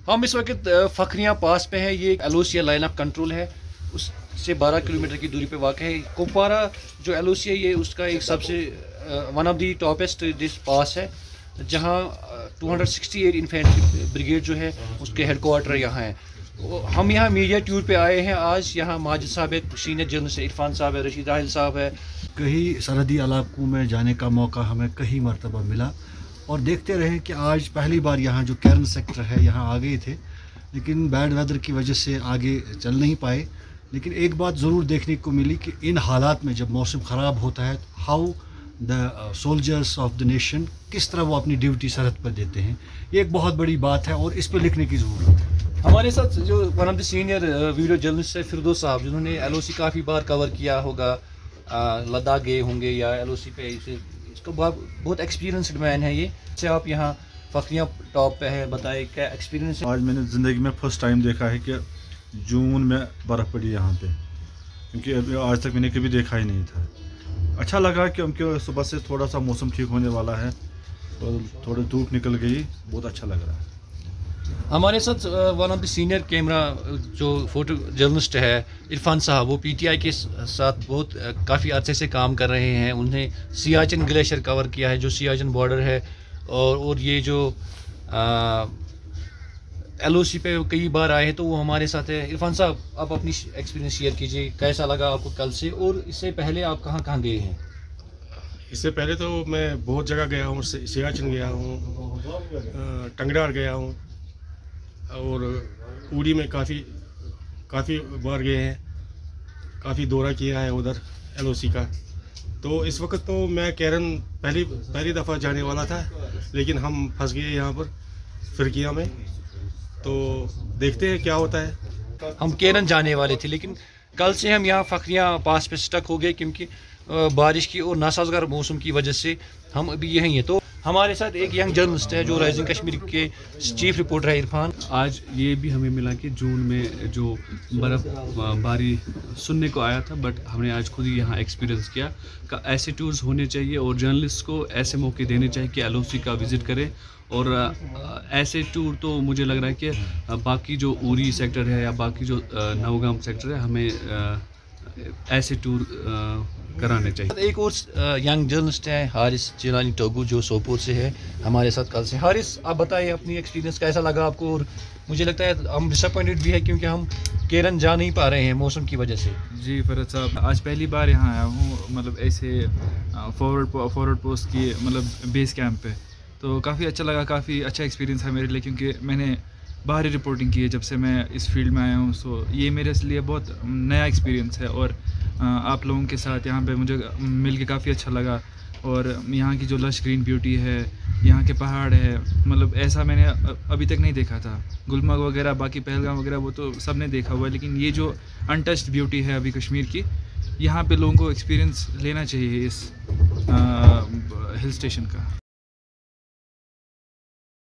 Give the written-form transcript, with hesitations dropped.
हम इस वक्त फखरियाँ पास पे हैं। ये एलोसिया लाइन ऑफ कंट्रोल है, उससे 12 किलोमीटर की दूरी पे वाक़ है। कुपवारा जो एलोसिया ये उसका एक सबसे one of the toppest this pass है, जहाँ 268 इन्फेंट्री ब्रिगेड जो है उसके हेड क्वार्टर यहाँ है। हम यहाँ मीडिया टूर पे आए हैं आज। यहाँ माजिद साहब है, सीनियर जर्नलिस्ट इरफान साहब है, रशीद राहिल साहब है। कई सरहदी इलाकों में जाने का मौका हमें कई मरतबा मिला और देखते रहे कि आज पहली बार यहाँ जो कैरन सेक्टर है यहाँ आ गए थे, लेकिन बैड वेदर की वजह से आगे चल नहीं पाए। लेकिन एक बात ज़रूर देखने को मिली कि इन हालात में जब मौसम ख़राब होता है तो how the soldiers of the nation किस तरह वो अपनी ड्यूटी सरहद पर देते हैं, ये एक बहुत बड़ी बात है और इस पर लिखने की ज़रूरत है। हमारे साथ जो one of the senior video journalist है फिरदौस साहब, जिन्होंने एलओसी काफ़ी बार कवर किया होगा, लद्दाख गए होंगे या एलओसी पे, इसको बहुत एक्सपीरियंसड मैन है ये। से आप यहाँ फखरियाँ टॉप पे है, बताए क्या एक्सपीरियंस है? आज मैंने ज़िंदगी में फ़र्स्ट टाइम देखा है कि जून में बर्फ़ पड़ी यहाँ पे, क्योंकि अभी आज तक मैंने कभी देखा ही नहीं था। अच्छा लगा क्योंकि सुबह से थोड़ा सा मौसम ठीक होने वाला है और थोड़ी धूप निकल गई, बहुत अच्छा लग रहा है। हमारे साथ one of the senior camera जो फोटो जर्नलिस्ट है इरफान साहब, वो पीटीआई के साथ बहुत काफ़ी अर्से से काम कर रहे हैं। उन्हें सियाचिन ग्लेशियर कवर किया है, जो सियाचिन बॉर्डर है, और ये जो एलओसी पे कई बार आए हैं, तो वो हमारे साथ है। इरफान साहब, आप अपनी एक्सपीरियंस शेयर कीजिए, कैसा लगा आपको कल से, और इससे पहले आप कहाँ कहाँ गए हैं? इससे पहले तो मैं बहुत जगह गया हूँ, सियाचिन गया हूँ, टंगडार गया हूँ और उड़ी में काफ़ी बार गए हैं, काफ़ी दौरा किया है उधर एलओसी का। तो इस वक्त तो मैं कैरन पहली दफ़ा जाने वाला था, लेकिन हम फंस गए यहाँ पर फिरकिया में। तो देखते हैं क्या होता है। हम कैरन जाने वाले थे, लेकिन कल से हम यहाँ फखरियाँ पास पे स्टक हो गए, क्योंकि बारिश की और नासाज़गार मौसम की वजह से हम अभी यहीं हैं। तो हमारे साथ एक यंग जर्नलिस्ट है जो राइजिंग कश्मीर के चीफ रिपोर्टर है, इरफान। आज ये भी हमें मिला कि जून में जो बर्फ़ बारी सुनने को आया था, बट हमने आज खुद ही यहाँ एक्सपीरियंस किया। ऐसे टूर्स होने चाहिए और जर्नलिस्ट को ऐसे मौके देने चाहिए कि एलओसी का विज़िट करें। और ऐसे टूर तो मुझे लग रहा है कि बाकी जो उरी सेक्टर है या बाकी जो नवगाम सेक्टर है, हमें ऐसे टूर कराने चाहिए। एक और यंग जर्नलिस्ट है हारिस जिलानी टोगू, जो सोपोर से है, हमारे साथ कल से। हारिस, आप बताइए अपनी एक्सपीरियंस कैसा लगा आपको? और मुझे लगता है हम डिसअपॉइंटेड भी है क्योंकि हम कैरन जा नहीं पा रहे हैं मौसम की वजह से। जी फरद साहब, आज पहली बार यहाँ आया हूँ, मतलब ऐसे फॉरवर्ड पोस्ट की मतलब बेस कैंप पे। तो काफ़ी अच्छा लगा, काफ़ी अच्छा एक्सपीरियंस है मेरे लिए, क्योंकि मैंने बाहरी रिपोर्टिंग की है जब से मैं इस फील्ड में आया हूँ। सो ये मेरे लिए बहुत नया एक्सपीरियंस है और आप लोगों के साथ यहाँ पे मुझे मिल के काफ़ी अच्छा लगा। और यहाँ की जो लश ग्रीन ब्यूटी है, यहाँ के पहाड़ है, मतलब ऐसा मैंने अभी तक नहीं देखा था। गुलमर्ग वगैरह, बाकी पहलगाम वगैरह वो तो सब ने देखा हुआ है, लेकिन ये जो अनटच्ड ब्यूटी है अभी कश्मीर की, यहाँ पे लोगों को एक्सपीरियंस लेना चाहिए इस हिल स्टेशन का।